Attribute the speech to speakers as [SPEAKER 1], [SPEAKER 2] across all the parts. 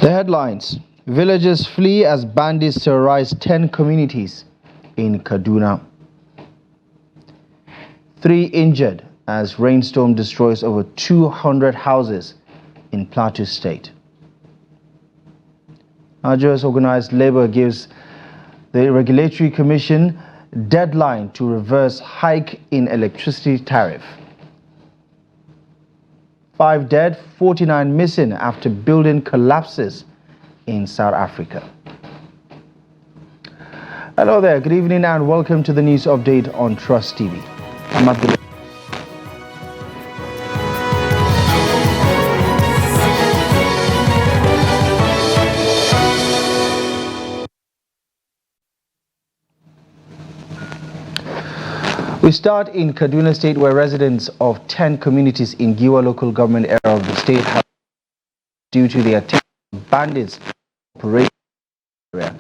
[SPEAKER 1] The headlines: Villagers flee as bandits terrorize 10 communities in Kaduna. 3 injured as rainstorm destroys over 200 houses in Plateau State. Nigeria's organized labor gives the Regulatory Commission deadline to reverse hike in electricity tariff. 5 dead, 49 missing after building collapses in South Africa. Hello there, good evening and welcome to the news update on Trust TV. I'm Abdul. We start in Kaduna State, where residents of 10 communities in Giwa local government area of the state have due to the attack of bandits operating in the area.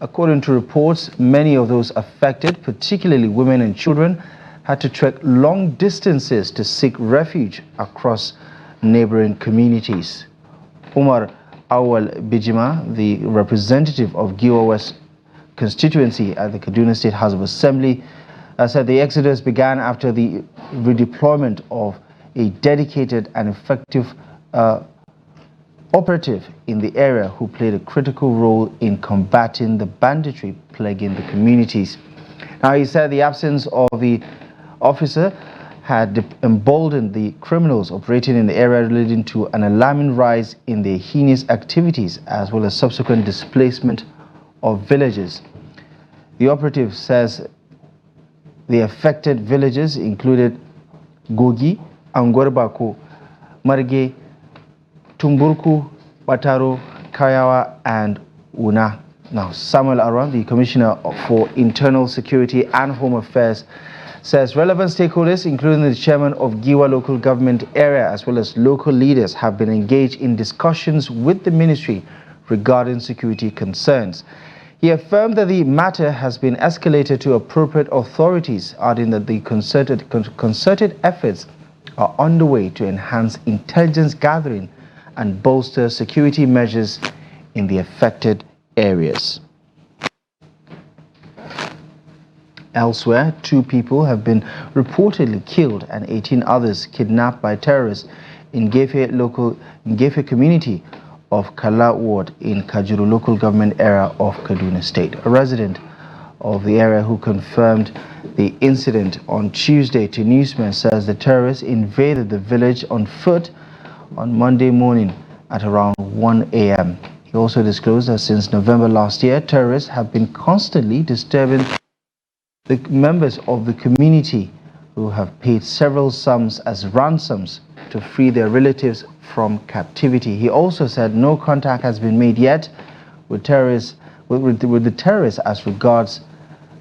[SPEAKER 1] According to reports, many of those affected, particularly women and children, had to trek long distances to seek refuge across neighboring communities. Umar Awal Bijima, the representative of Giwa West constituency at the Kaduna State House of Assembly, said the exodus began after the redeployment of a dedicated and effective operative in the area who played a critical role in combating the banditry plaguing the communities. Now, he said the absence of the officer had emboldened the criminals operating in the area, leading to an alarming rise in their heinous activities as well as subsequent displacement of villagers. The operative says the affected villages included Gogi, Angwarbako, Marge, Tumburku, Bataro, Kayawa, and Una. Now, Samuel Aron, the Commissioner for Internal Security and Home Affairs, says relevant stakeholders, including the chairman of Giwa local government area as well as local leaders, have been engaged in discussions with the ministry regarding security concerns. He affirmed that the matter has been escalated to appropriate authorities, adding that the concerted efforts are underway to enhance intelligence gathering and bolster security measures in the affected areas. Elsewhere, 2 people have been reportedly killed and 18 others kidnapped by terrorists in Gefe community of Kala Ward in Kajuru local government area of Kaduna State. A resident of the area who confirmed the incident on Tuesday to newsmen says the terrorists invaded the village on foot on Monday morning at around 1 a.m. He also disclosed that since November last year, terrorists have been constantly disturbing the members of the community who have paid several sums as ransoms to free their relatives from captivity. He also said no contact has been made yet with the terrorists as regards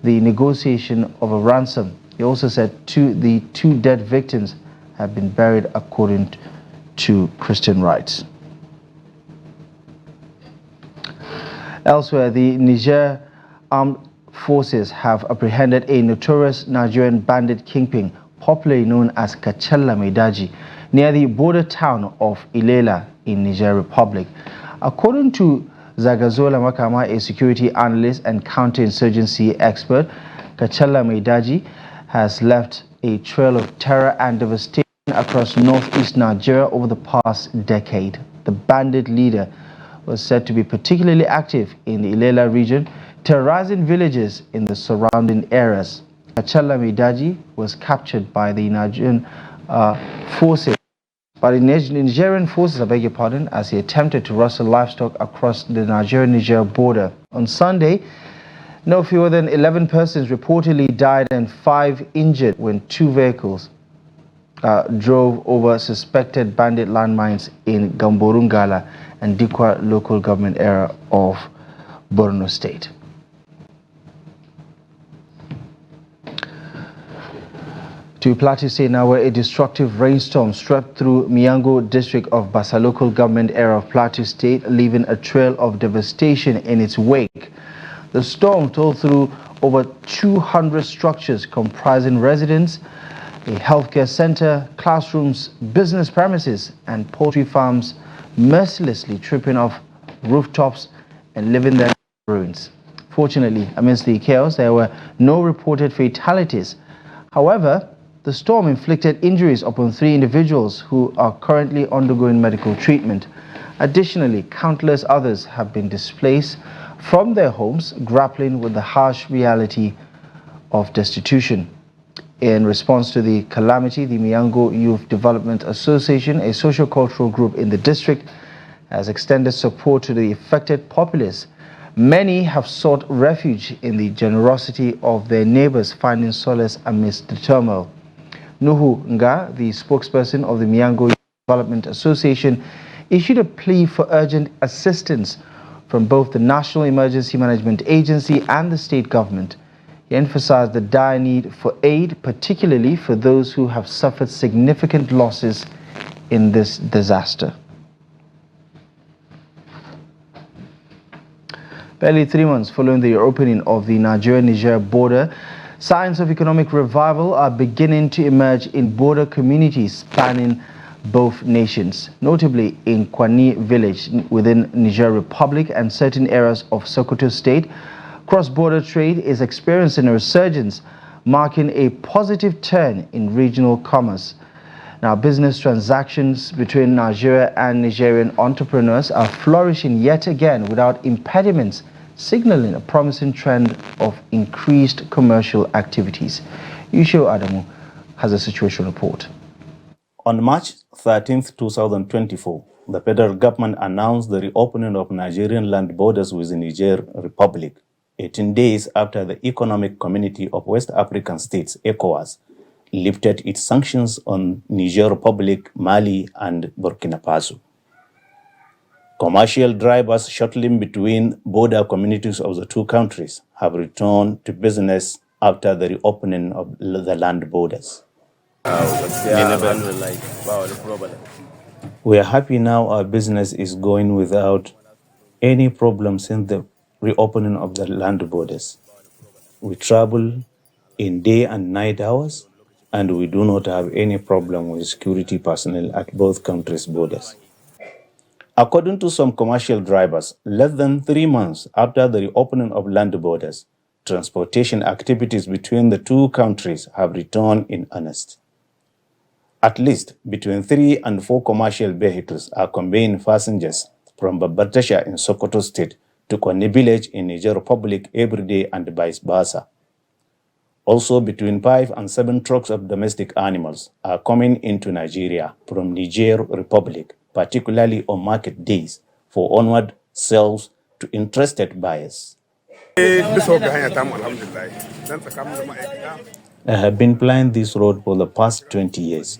[SPEAKER 1] the negotiation of a ransom. He also said the 2 dead victims have been buried according to Christian rites. Elsewhere, the Niger Armed Forces have apprehended a notorious Nigerian bandit kingpin, popularly known as Kachala Maidaji, near the border town of Ilela in Niger Republic. According to Zagazola Makama, a security analyst and counterinsurgency expert, Kachala Maidaji has left a trail of terror and devastation across northeast Nigeria over the past decade. The bandit leader was said to be particularly active in the Ilela region, terrorizing villages in the surrounding areas. Kachala Maidaji was captured by the Nigerian forces. But the Nigerian forces, I beg your pardon, as he attempted to rustle livestock across the Niger border. On Sunday, no fewer than 11 persons reportedly died and 5 injured when 2 vehicles drove over suspected bandit landmines in Gamborungala and Dikwa local government area of Borno State. To Plateau State now, where a destructive rainstorm swept through Miango district of Basa local government area of Plateau State, leaving a trail of devastation in its wake. The storm tore through over 200 structures comprising residents, a healthcare center, classrooms, business premises, and poultry farms, mercilessly tripping off rooftops and leaving them in ruins. Fortunately, amidst the chaos, there were no reported fatalities. However, the storm inflicted injuries upon 3 individuals who are currently undergoing medical treatment. Additionally, countless others have been displaced from their homes, grappling with the harsh reality of destitution. In response to the calamity, the Miango Youth Development Association, a socio-cultural group in the district, has extended support to the affected populace. Many have sought refuge in the generosity of their neighbors, finding solace amidst the turmoil. Nuhu Nga, the spokesperson of the Miango Youth Development Association, issued a plea for urgent assistance from both the National Emergency Management Agency and the state government. He emphasized the dire need for aid, particularly for those who have suffered significant losses in this disaster. Barely 3 months following the opening of the Nigeria-Niger border, signs of economic revival are beginning to emerge in border communities spanning both nations, notably in Kwani village within Niger Republic and certain areas of Sokoto State. Cross-border trade is experiencing a resurgence, marking a positive turn in regional commerce. Now, business transactions between Nigeria and Nigerian entrepreneurs are flourishing yet again without impediments, signaling a promising trend of increased commercial activities. Yusho Adamu has a situation report.
[SPEAKER 2] On March 13, 2024, the federal government announced the reopening of Nigerian land borders with the Niger Republic, 18 days after the Economic Community of West African States, ECOWAS, lifted its sanctions on Niger Republic, Mali, and Burkina Faso. Commercial drivers shuttling between border communities of the two countries have returned to business after the reopening of the land borders. We are happy now our business is going without any problem since the reopening of the land borders. We travel in day and night hours, and we do not have any problem with security personnel at both countries' borders. According to some commercial drivers, less than 3 months after the reopening of land borders, transportation activities between the two countries have returned in earnest. At least between 3 and 4 commercial vehicles are conveying passengers from Babartasha in Sokoto State to Kwani village in Niger Republic every day and vice versa. Also, between 5 and 7 trucks of domestic animals are coming into Nigeria from Niger Republic, particularly on market days, for onward sales to interested buyers. I have been plying this road for the past 20 years.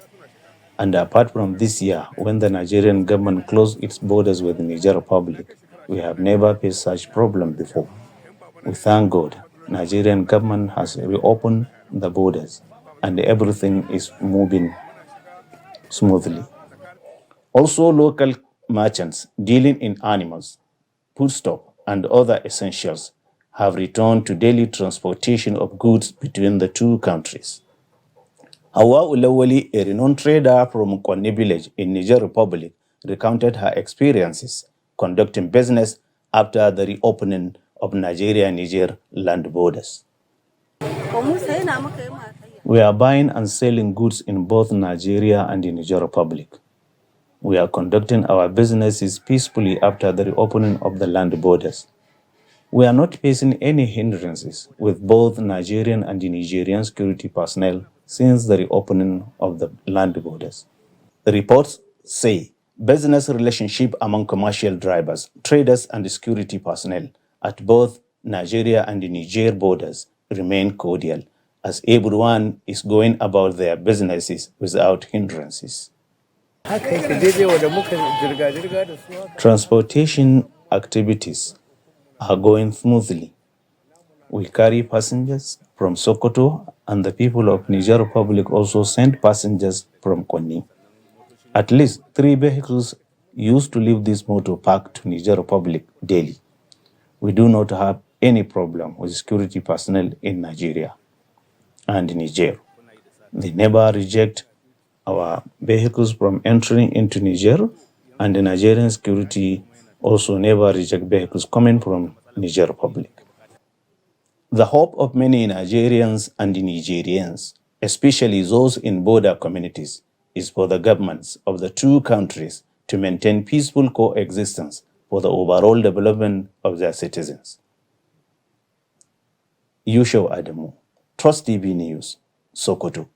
[SPEAKER 2] And apart from this year, when the Nigerian government closed its borders with the Niger Republic, we have never faced such problem before. We thank God, Nigerian government has reopened the borders and everything is moving smoothly. Also, local merchants dealing in animals, foodstuff, and other essentials have returned to daily transportation of goods between the two countries. Hawa Ulawali, a renowned trader from Kwani village in Niger Republic, recounted her experiences conducting business after the reopening of Nigeria-Niger land borders. We are buying and selling goods in both Nigeria and the Niger Republic. We are conducting our businesses peacefully after the reopening of the land borders. We are not facing any hindrances with both Nigerian and the Nigerian security personnel since the reopening of the land borders. The reports say business relationship among commercial drivers, traders, and security personnel at both Nigeria and the Niger borders remain cordial, as everyone is going about their businesses without hindrances. Transportation activities are going smoothly. We carry passengers from Sokoto, and the people of Niger Republic also send passengers from Kwani. At least 3 vehicles used to leave this motor park to Niger Republic daily. We do not have any problem with security personnel in Nigeria and Niger. They never reject our vehicles from entering into Niger, and the Nigerian security also never reject vehicles coming from Niger Republic. The hope of many Nigerians and Nigerians, especially those in border communities, is for the governments of the two countries to maintain peaceful coexistence for the overall development of their citizens. Yusho Adamu, Trust TV News, Sokoto.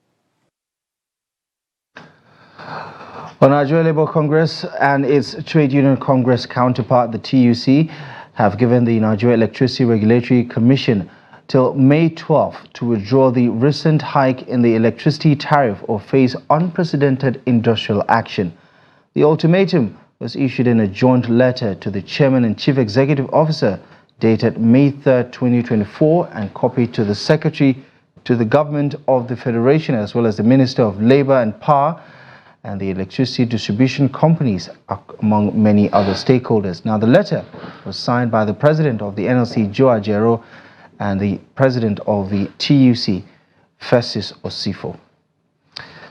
[SPEAKER 1] The Nigeria Labour Congress and its Trade Union Congress counterpart, the TUC, have given the Nigeria Electricity Regulatory Commission till May 12 to withdraw the recent hike in the electricity tariff or face unprecedented industrial action. The ultimatum was issued in a joint letter to the Chairman and Chief Executive Officer dated May 3, 2024 and copied to the Secretary to the Government of the Federation as well as the Minister of Labour and Power and the electricity distribution companies, among many other stakeholders. Now, the letter was signed by the President of the NLC, Joe Ajero, and the President of the TUC, Festus Osifo.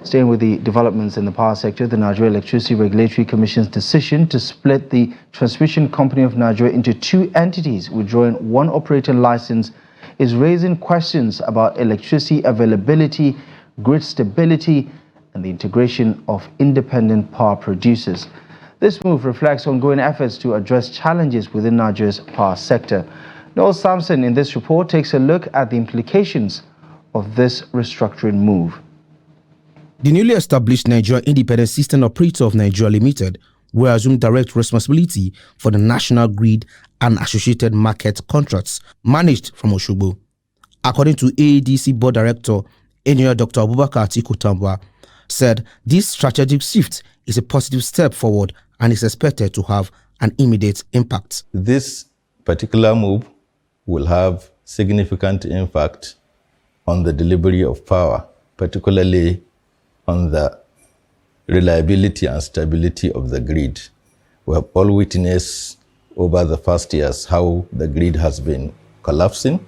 [SPEAKER 1] Staying with the developments in the power sector, the Nigeria Electricity Regulatory Commission's decision to split the Transmission Company of Nigeria into two entities, withdrawing one operating license, is raising questions about electricity availability, grid stability, and the integration of independent power producers. This move reflects ongoing efforts to address challenges within Nigeria's power sector. Noel Sampson in this report takes a look at the implications of this restructuring move.
[SPEAKER 3] The newly established Nigeria Independent System Operator of Nigeria Limited will assume direct responsibility for the national grid and associated market contracts managed from Osogbo. According to AADC Board Director, Engineer Dr. Abubakar Atiku Tambwa, said this strategic shift is a positive step forward and is expected to have an immediate impact.
[SPEAKER 4] This particular move will have significant impact on the delivery of power, particularly on the reliability and stability of the grid. We have all witnessed over the past years how the grid has been collapsing,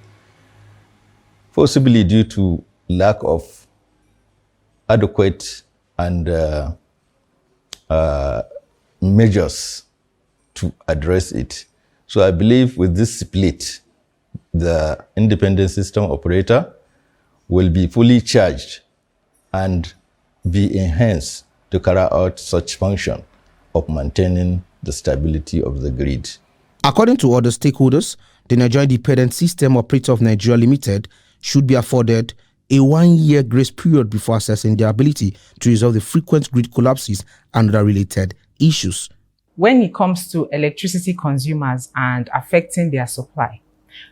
[SPEAKER 4] possibly due to lack of adequate and measures to address it. So I believe with this split, the independent system operator will be fully charged and be enhanced to carry out such function of maintaining the stability of the grid.
[SPEAKER 3] According to other stakeholders, the Nigeria Independent System Operator of Nigeria Limited should be afforded a 1-year grace period before assessing their ability to resolve the frequent grid collapses and other related issues.
[SPEAKER 5] When it comes to electricity consumers and affecting their supply,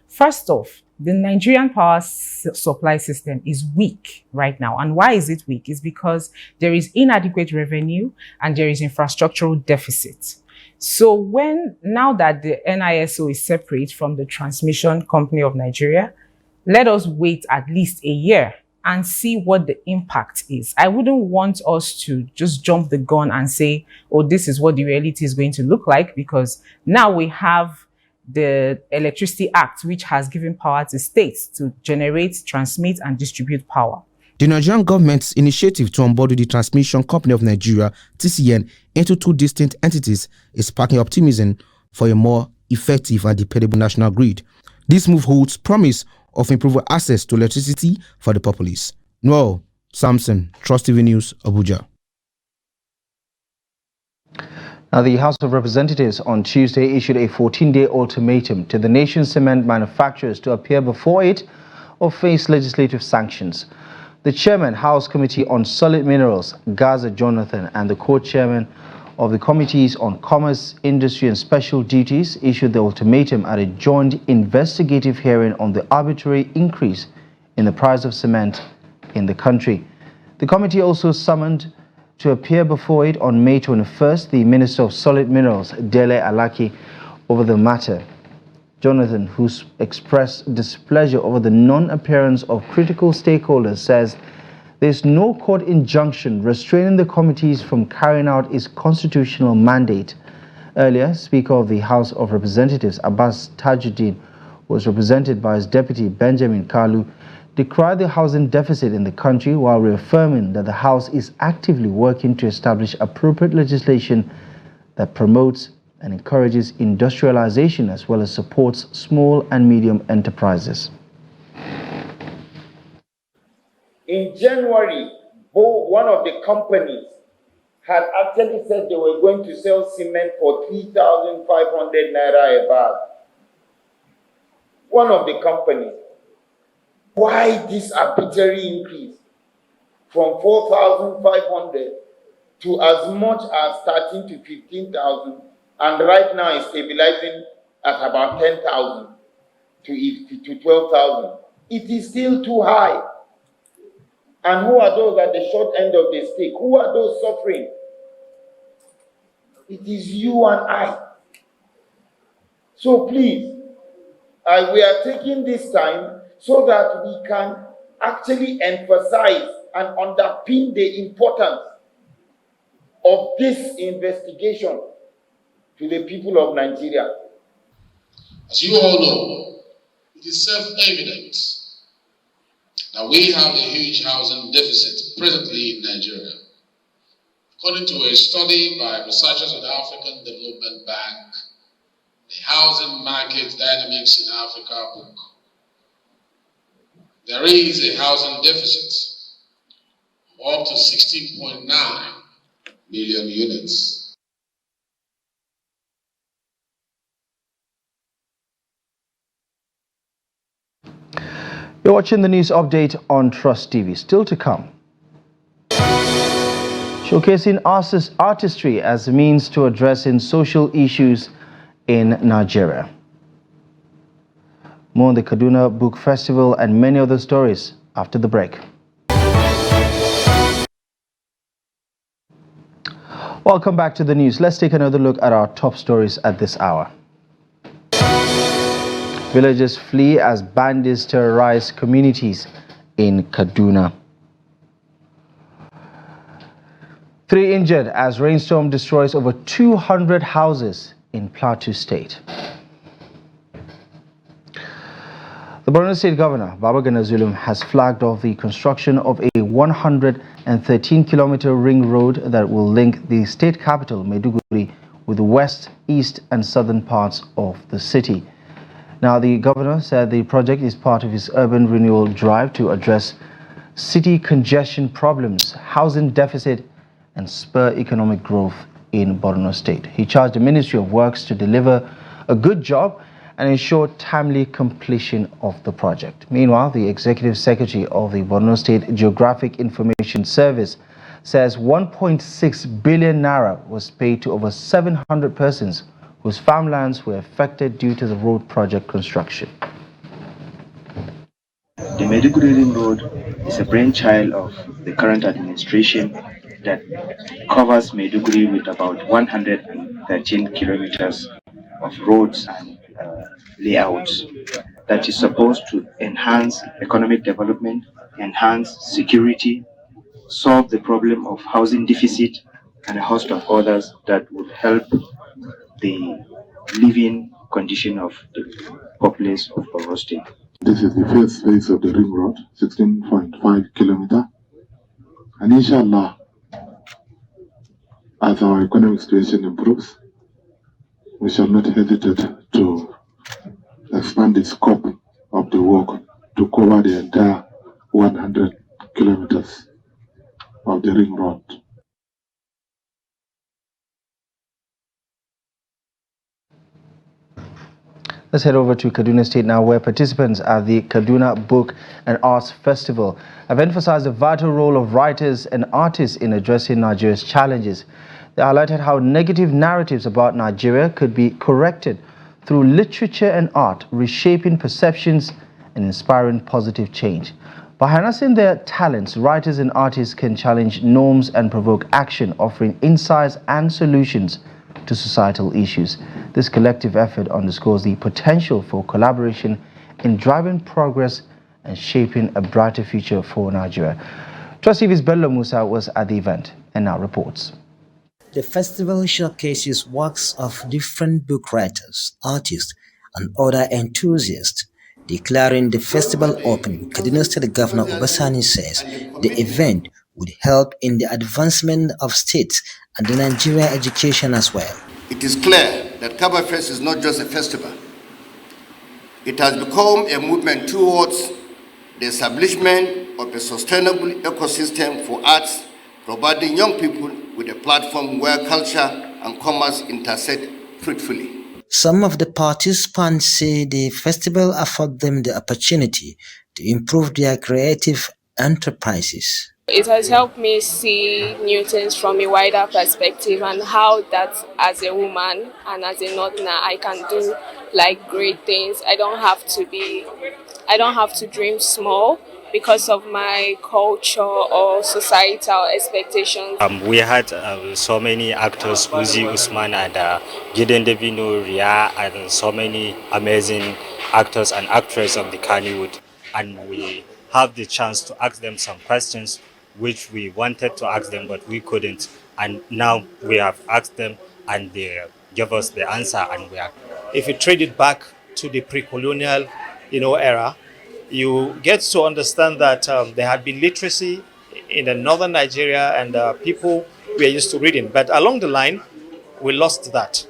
[SPEAKER 5] first off, the Nigerian power supply system is weak right now. And why is it weak? It's because there is inadequate revenue and there is infrastructural deficit. So now that the NISO is separate from the Transmission Company of Nigeria, let us wait at least a year and see what the impact is. I wouldn't want us to just jump the gun and say, oh, this is what the reality is going to look like, because now we have the Electricity Act, which has given power to states to generate, transmit, and distribute power.
[SPEAKER 3] The Nigerian government's initiative to onboard the Transmission Company of Nigeria, TCN, into two distinct entities is sparking optimism for a more effective and dependable national grid. This move holds promise of improved access to electricity for the populace. Noel Sampson, Trust TV News, Abuja.
[SPEAKER 1] Now, the House of Representatives on Tuesday issued a 14-day ultimatum to the nation's cement manufacturers to appear before it or face legislative sanctions. The chairman, House Committee on Solid Minerals, Gaza Jonathan, and the co-chairman of the Committees on Commerce, Industry and Special Duties issued the ultimatum at a joint investigative hearing on the arbitrary increase in the price of cement in the country. The committee also summoned to appear before it on May 21st the Minister of Solid Minerals, Dele Alaki, over the matter. Jonathan, who expressed displeasure over the non-appearance of critical stakeholders, says there's no court injunction restraining the committees from carrying out its constitutional mandate. Earlier, Speaker of the House of Representatives, Abbas Tajuddin, was represented by his deputy, Benjamin Kalu, decried the housing deficit in the country while reaffirming that the House is actively working to establish appropriate legislation that promotes and encourages industrialization as well as supports small and medium enterprises.
[SPEAKER 6] In January, one of the companies had actually said they were going to sell cement for 3,500 naira a bag. One of the companies. Why this arbitrary increase from 4,500 to as much as 13 to 15,000, and right now is stabilizing at about 10,000 to 12,000? It is still too high. And who are those at the short end of the stick? Who are those suffering? It is you and I. So please, we are taking this time so that we can actually emphasize and underpin the importance of this investigation to the people of Nigeria.
[SPEAKER 7] As you all know, it is self-evident that we have a huge housing deficit presently in Nigeria. According to a study by researchers of the African Development Bank, the Housing Market Dynamics in Africa book, there is a housing deficit of up to 16.9 million units.
[SPEAKER 1] You're watching the news update on Trust TV. Still to come. Showcasing artistry as a means to addressing social issues in Nigeria. More on the Kaduna Book Festival and many other stories after the break. Welcome back to the news. Let's take another look at our top stories at this hour. Villagers flee as bandits terrorize communities in Kaduna. 3 injured as rainstorm destroys over 200 houses in Plateau State. The Borno State Governor, Babagana Zulum, has flagged off the construction of a 113-kilometer ring road that will link the state capital, Maiduguri, with the west, east and southern parts of the city. Now, the governor said the project is part of his urban renewal drive to address city congestion problems, housing deficit, and spur economic growth in Borno State. He charged the Ministry of Works to deliver a good job and ensure timely completion of the project. Meanwhile, the Executive Secretary of the Borno State Geographic Information Service says 1.6 billion naira was paid to over 700 persons whose farmlands were affected due to the road project construction.
[SPEAKER 8] The Maiduguri Ring Road is a brainchild of the current administration that covers Maiduguri with about 113 kilometers of roads and layouts that is supposed to enhance economic development, enhance security, solve the problem of housing deficit, and a host of others that would help the living condition of the populace of Borno State.
[SPEAKER 9] This is the first phase of the ring road, 16.5 kilometers. And inshallah, as our economic situation improves, we shall not hesitate to expand the scope of the work to cover the entire 100 kilometers of the ring road.
[SPEAKER 1] Let's head over to Kaduna State now, where participants at the Kaduna Book and Arts Festival have emphasized the vital role of writers and artists in addressing Nigeria's challenges. They highlighted how negative narratives about Nigeria could be corrected through literature and art, reshaping perceptions and inspiring positive change. By harnessing their talents, writers and artists can challenge norms and provoke action, offering insights and solutions to societal issues. This collective effort underscores the potential for collaboration in driving progress and shaping a brighter future for Nigeria. Trust TV's Bello Musa was at the event and now reports.
[SPEAKER 10] The festival showcases works of different book writers, artists, and other enthusiasts. Declaring the festival open, Kaduna State Governor Obasani says the event would help in the advancement of states and the Nigeria education as well.
[SPEAKER 11] It is clear that Kaba Fest is not just a festival. It has become a movement towards the establishment of a sustainable ecosystem for arts, providing young people with a platform where culture and commerce intersect fruitfully.
[SPEAKER 10] Some of the participants say the festival afforded them the opportunity to improve their creative enterprises.
[SPEAKER 12] It has helped me see new things from a wider perspective and how that as a woman and as a northerner I can do like great things. I don't have to dream small because of my culture or societal expectations.
[SPEAKER 13] We had so many actors, Uzi Usman and Gideon Devino, Ria, and so many amazing actors and actresses of the Kannywood. And we have the chance to ask them some questions which we wanted to ask them but we couldn't. And now we have asked them and they gave us the answer. And we are.
[SPEAKER 14] If you trade it back to the pre-colonial, era, you get to understand that there had been literacy in the northern Nigeria and people were used to reading. But along the line, we lost that.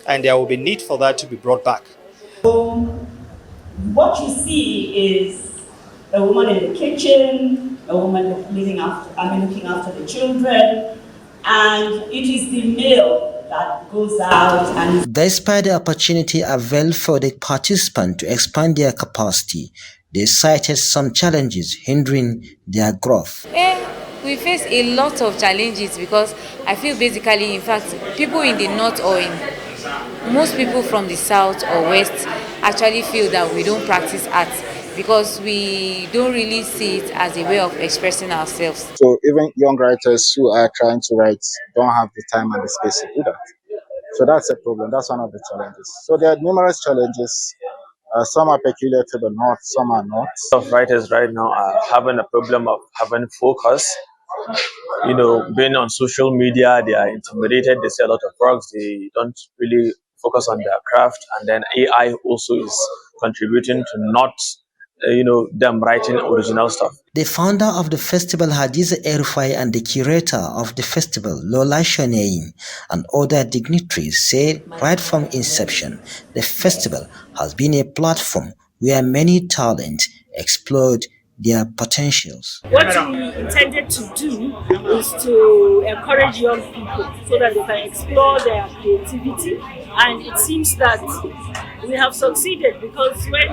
[SPEAKER 14] And there will be need for that to be brought back.
[SPEAKER 15] So what you see is a woman in the kitchen, a woman looking after the children, and it is the male that goes out and...
[SPEAKER 10] Despite the opportunity availed for the participants to expand their capacity, they cited some challenges hindering their growth.
[SPEAKER 16] We face a lot of challenges because I feel basically, in fact, people in the north or most people from the south or west actually feel that we don't practice art because we don't really see it as a way of expressing ourselves.
[SPEAKER 17] So even young writers who are trying to write don't have the time and the space to do that. So that's a problem. That's one of the challenges. So there are numerous challenges. Some are peculiar to the north, some are not.
[SPEAKER 18] Of writers right now are having a problem of having focus. Being on social media, they are intimidated. They see a lot of works. They don't really focus on their craft. And then AI also is contributing to not them writing original stuff.
[SPEAKER 10] The founder of the festival, Hadiza Erufai, and the curator of the festival, Lola Shoneyin, and other dignitaries said right from inception, the festival has been a platform where many talents explored their potentials.
[SPEAKER 15] What we intended to do is to encourage young people so that they can explore their creativity, and it seems that we have succeeded because when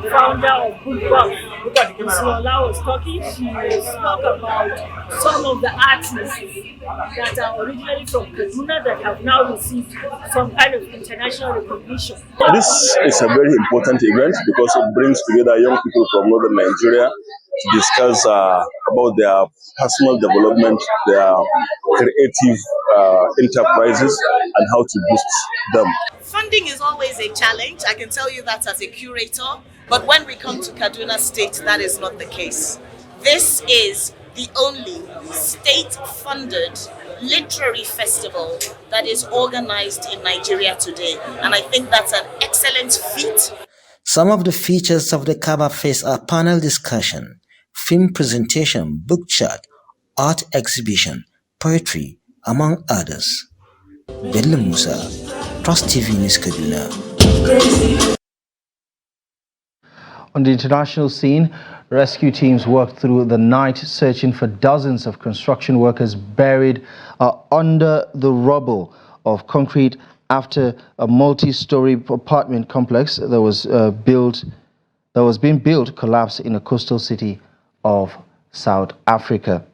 [SPEAKER 15] the founder of Bookbug, Ms. Lola, was talking, she spoke about some of the artists that are originally from Kaduna that have now received some kind of international recognition.
[SPEAKER 19] This is a very important event because it brings together young people from northern Nigeria to discuss about their personal development, their creative enterprises, and how to boost them.
[SPEAKER 20] Funding is always a challenge, I can tell you that as a curator, but when we come to Kaduna State, that is not the case. This is the only state-funded literary festival that is organized in Nigeria today, and I think that's an excellent feat.
[SPEAKER 10] Some of the features of the Kaba Fest are panel discussion, film presentation, book chat, art exhibition, poetry, among others. Bello Musa, Trust TV News, Kaduna.
[SPEAKER 1] On the international scene, rescue teams worked through the night searching for dozens of construction workers buried under the rubble of concrete after a multi-story apartment complex that was being built collapsed in a coastal city of South Africa.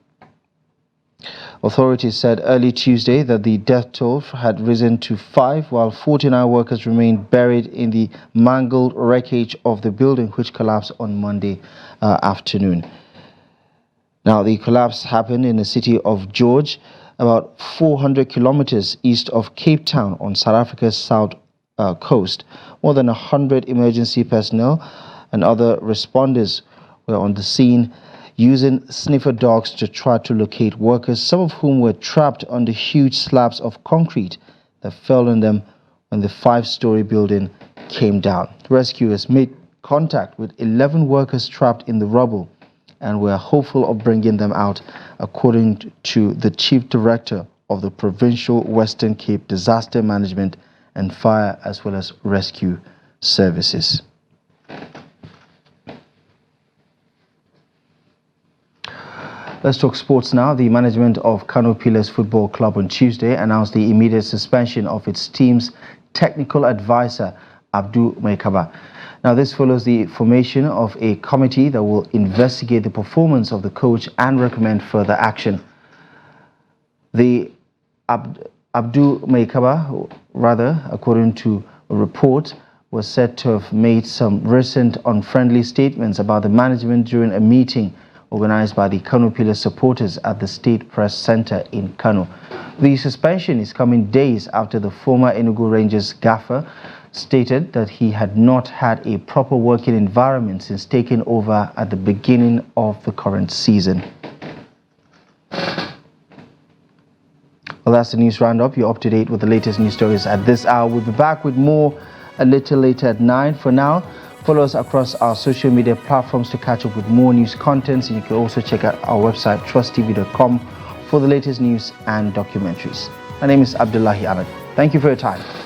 [SPEAKER 1] Authorities said early Tuesday that the death toll had risen to 5, while 49 workers remained buried in the mangled wreckage of the building, which collapsed on Monday afternoon. Now, the collapse happened in the city of George, about 400 kilometers east of Cape Town on South Africa's south coast. More than 100 emergency personnel and other responders were on the scene, using sniffer dogs to try to locate workers, some of whom were trapped under huge slabs of concrete that fell on them when the 5-story building came down. Rescuers made contact with 11 workers trapped in the rubble and were hopeful of bringing them out, according to the chief director of the Provincial Western Cape Disaster Management and Fire as well as Rescue Services. Let's talk sports now. The management of Kano Pillars Football Club on Tuesday announced the immediate suspension of its team's technical advisor, Abdul Maikaba. Now, this follows the formation of a committee that will investigate the performance of the coach and recommend further action. The Abdul Maikaba, rather, according to a report, was said to have made some recent unfriendly statements about the management during a meeting organized by the Kano Pillars supporters at the State Press Center in Kano. The suspension is coming days after the former Enugu Rangers gaffer stated that he had not had a proper working environment since taking over at the beginning of the current season. Well, that's the news roundup. You're up to date with the latest news stories at this hour. We'll be back with more a little later at 9. For now, follow us across our social media platforms to catch up with more news contents, and you can also check out our website trusttv.com for the latest news and documentaries. My name is Abdullahi Ahmed. Thank you for your time.